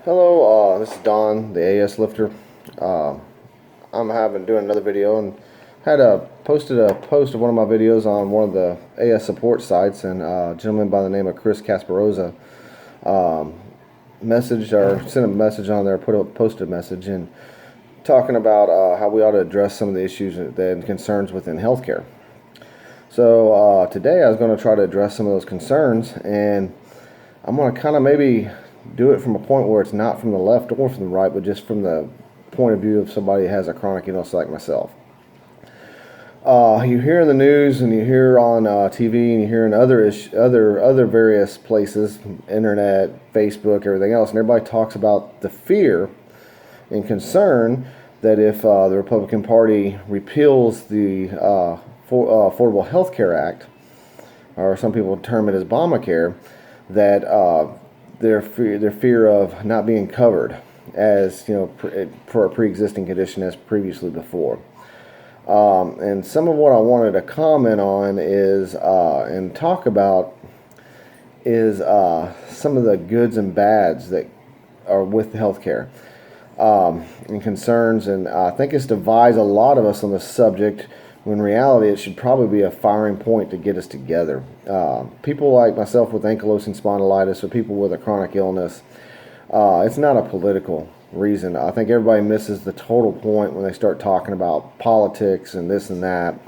Hello, this is Don, the AS lifter. Uh, I'm doing another video and posted a post of one of my videos on one of the AS support sites, and a gentleman by the name of Chris Casparosa sent a message on there, posted a message and talking about how we ought to address some of the issues and concerns within healthcare. So today I was going to try to address some of those concerns, and I'm going to kind of maybe do it from a point where it's not from the left or from the right, but just from the point of view of somebody who has a chronic illness like myself. You hear in the news, and you hear on TV, and you hear in other various places, internet, Facebook, everything else, and everybody talks about the fear and concern that if the Republican Party repeals the Affordable Health Care Act, or some people term it as Obamacare, that their fear of not being covered as for a pre-existing condition as previously before. And some of what I wanted to comment on is and talk about is some of the goods and bads that are with healthcare and concerns, and I think it's divides a lot of us on the subject, when in reality it should probably be a firing point to get us together. People like myself with ankylosing spondylitis, or people with a chronic illness, it's not a political reason. I think everybody misses the total point when they start talking about politics and this and that.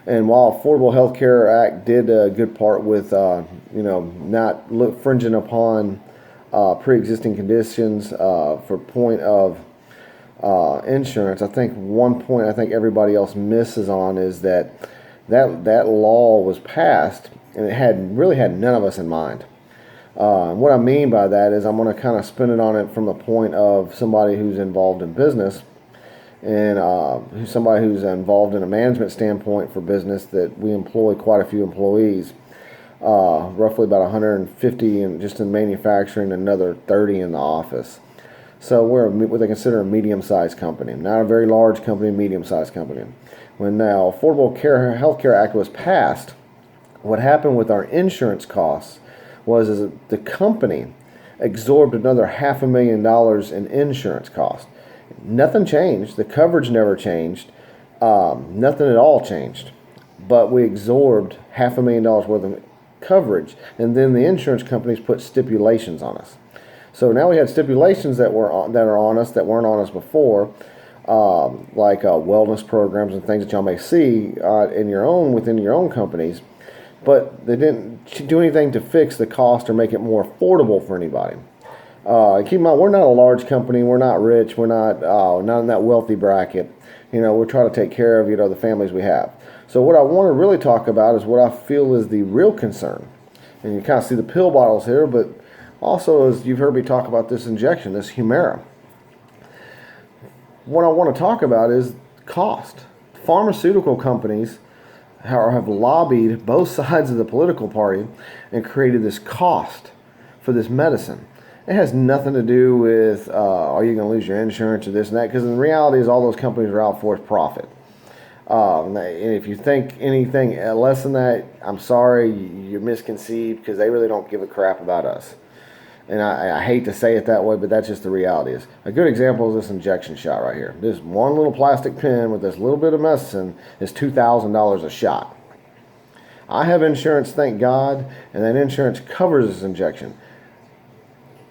And while Affordable Health Care Act did a good part with not fringing upon pre-existing conditions for point of insurance, I think one point I think everybody else misses on is that law was passed, and it really had none of us in mind. What I mean by that is I'm going to kind of spin it on it from the point of somebody who's involved in business, and somebody who's involved in a management standpoint for business, that we employ quite a few employees, roughly about 150 just in manufacturing, another 30 in the office. So we're what they consider a medium-sized company, not a very large company, medium-sized company. When the Affordable Health Care Act was passed, what happened with our insurance costs was the company absorbed another $500,000 in insurance costs. Nothing changed. The coverage never changed. Nothing at all changed. But we absorbed $500,000 worth of coverage, and then the insurance companies put stipulations on us. So now we had stipulations that are on us that weren't on us before, like wellness programs and things that y'all may see within your own companies, but they didn't do anything to fix the cost or make it more affordable for anybody. Keep in mind, we're not a large company. We're not rich. We're not in that wealthy bracket. We're trying to take care of the families we have. So what I want to really talk about is what I feel is the real concern. And you kind of see the pill bottles here, but also, as you've heard me talk about this injection, this Humira. What I want to talk about is cost. Pharmaceutical companies have lobbied both sides of the political party and created this cost for this medicine. It has nothing to do with are you going to lose your insurance or this and that, because in reality is all those companies are out for profit. And if you think anything less than that, I'm sorry, you're misconceived, because they really don't give a crap about us. And I hate to say it that way, but that's just the reality. Is a good example is this injection shot right here. This one little plastic pen with this little bit of medicine is $2,000 a shot. I have insurance, thank God, and that insurance covers this injection.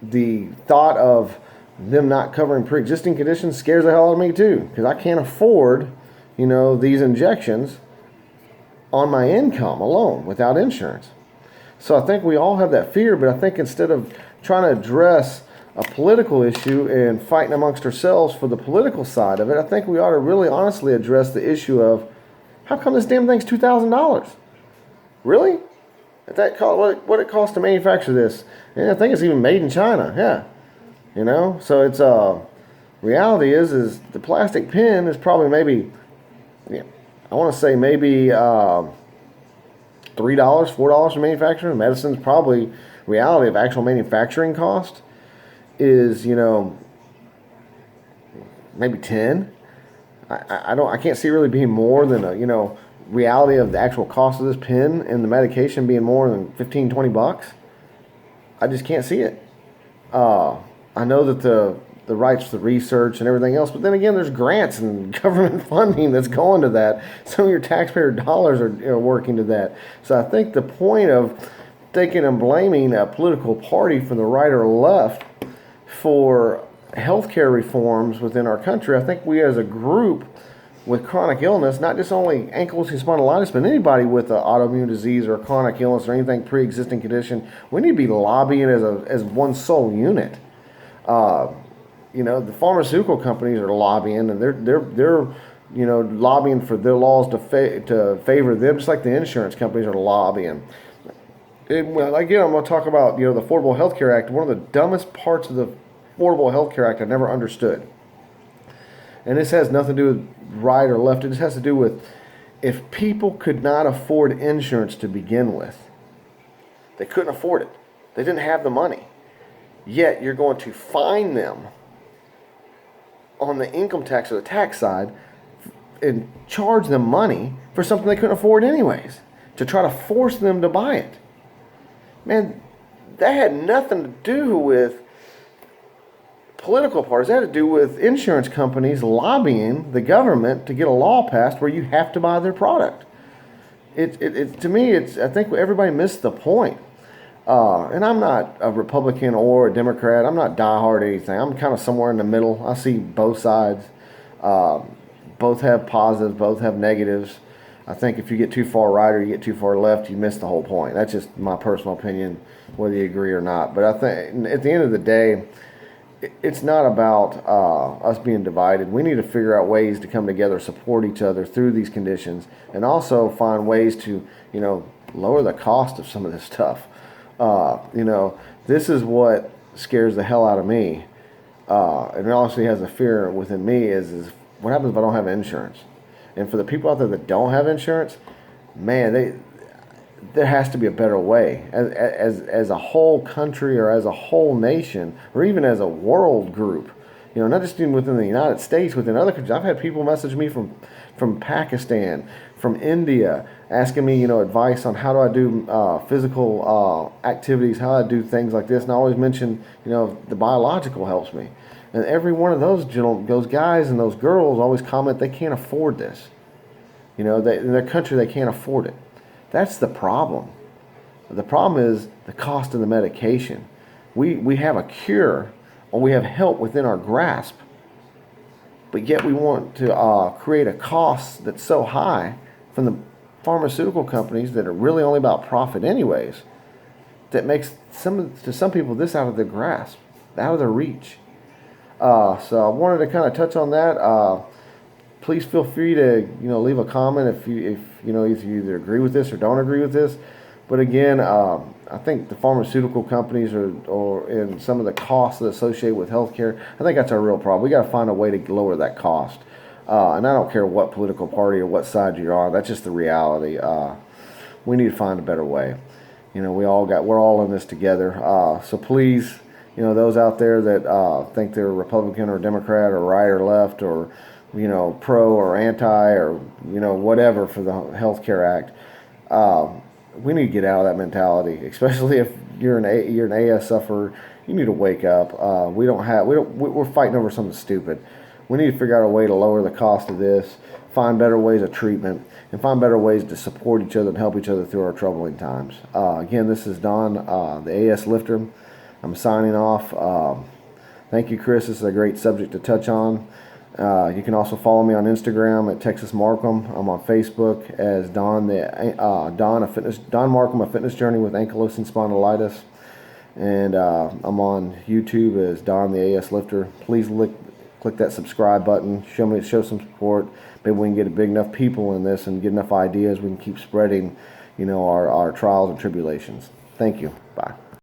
The thought of them not covering pre-existing conditions scares the hell out of me too, because I can't afford, these injections on my income alone without insurance. So I think we all have that fear, but I think instead of trying to address a political issue and fighting amongst ourselves for the political side of it, I think we ought to really honestly address the issue of, how come this damn thing's $2,000? Really? At that cost, what it costs to manufacture this? And I think it's even made in China. Yeah, So it's reality is the plastic pen is probably maybe, I want to say maybe $3, $4 for manufacturing. Medicine's probably, reality of actual manufacturing cost is maybe 10. I can't see it really being more than reality of the actual cost of this pen and the medication being more than $15-20. I just can't see it. I know that the rights to research and everything else, but then again, there's grants and government funding that's going to that. Some of your taxpayer dollars are working to that. So I think the point of taking and blaming a political party from the right or left for healthcare reforms within our country, I think we as a group with chronic illness, not just only ankylosing spondylitis, but anybody with an autoimmune disease or a chronic illness or anything pre-existing condition, we need to be lobbying as one sole unit. The pharmaceutical companies are lobbying, and they're lobbying for their laws to favor them, just like the insurance companies are lobbying. Well, again, I'm going to talk about the Affordable Health Care Act. One of the dumbest parts of the Affordable Health Care Act I never understood. And this has nothing to do with right or left. It just has to do with if people could not afford insurance to begin with, they couldn't afford it. They didn't have the money. Yet you're going to fine them on the income tax or the tax side and charge them money for something they couldn't afford anyways, to try to force them to buy it. Man, that had nothing to do with political parties. That had to do with insurance companies lobbying the government to get a law passed where you have to buy their product. To me, I think everybody missed the point. And I'm not a Republican or a Democrat. I'm not diehard anything. I'm kind of somewhere in the middle. I see both sides. Both have positives, both have negatives. I think if you get too far right or you get too far left, you miss the whole point. That's just my personal opinion, whether you agree or not. But I think at the end of the day, it's not about us being divided. We need to figure out ways to come together, support each other through these conditions, and also find ways to, lower the cost of some of this stuff. This is what scares the hell out of me. And it honestly has a fear within me is what happens if I don't have insurance? And for the people out there that don't have insurance, man, there has to be a better way as a whole country or as a whole nation or even as a world group. Not just even within the United States, within other countries. I've had people message me from Pakistan, from India, asking me, advice on how do I do physical activities, how I do things like this. And I always mention, the biological helps me. And every one of those guys and those girls always comment they can't afford this. In their country, they can't afford it. That's the problem. The problem is the cost of the medication. We have a cure or we have help within our grasp, but yet we want to create a cost that's so high from the pharmaceutical companies that are really only about profit anyways, that makes to some people this out of their grasp, out of their reach. So I wanted to kind of touch on that. Please feel free to leave a comment if you either agree with this or don't agree with this. But again, I think the pharmaceutical companies or in some of the costs that associate with healthcare, I think that's our real problem. We got to find a way to lower that cost. And I don't care what political party or what side you're on. That's just the reality. We need to find a better way. We're all in this together. So please, those out there that think they're Republican or Democrat or right or left or pro or anti or whatever for the Health Care Act, we need to get out of that mentality. Especially if you're an AS sufferer, you need to wake up. We're fighting over something stupid. We need to figure out a way to lower the cost of this, find better ways of treatment, and find better ways to support each other and help each other through our troubling times. Again, this is Don, the AS lifter. I'm signing off. Thank you, Chris. This is a great subject to touch on. You can also follow me on Instagram at Texas Markham. I'm on Facebook as Don Markham, a fitness journey with ankylosing spondylitis, and I'm on YouTube as Don the AS Lifter. Please click that subscribe button. Show some support. Maybe we can get big enough people in this and get enough ideas. We can keep spreading, our trials and tribulations. Thank you. Bye.